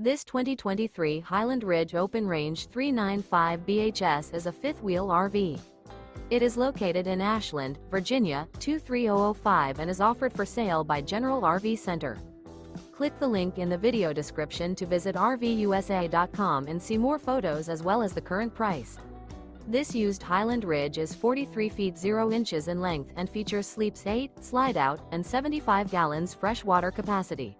This 2023 Highland Ridge Open Range 395 BHS is a fifth-wheel RV. It is located in Ashland, Virginia, 23005 and is offered for sale by General RV Center. Click the link in the video description to visit RVUSA.com and see more photos as well as the current price. This used Highland Ridge is 43 feet 0 inches in length and features sleeps 8, slide-out, and 75 gallons fresh water capacity.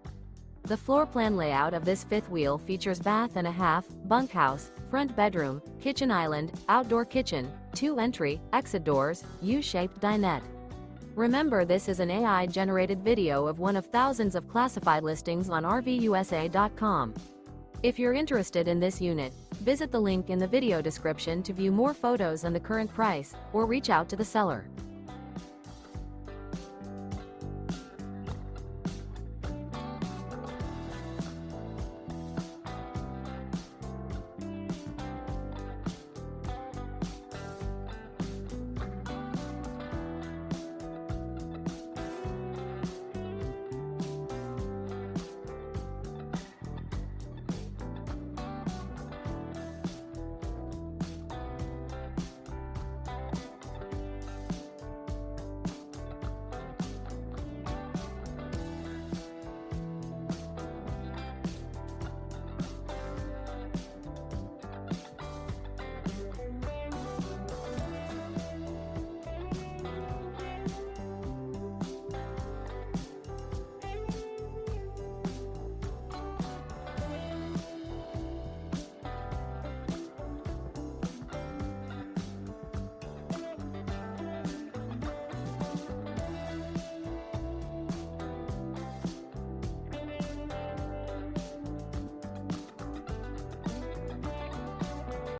The floor plan layout of this fifth wheel features bath and a half, bunkhouse, front bedroom, kitchen island, outdoor kitchen, 2 entry, exit doors, U-shaped dinette. Remember, this is an AI-generated video of one of thousands of classified listings on RVUSA.com. If you're interested in this unit, visit the link in the video description to view more photos and the current price, or reach out to the seller.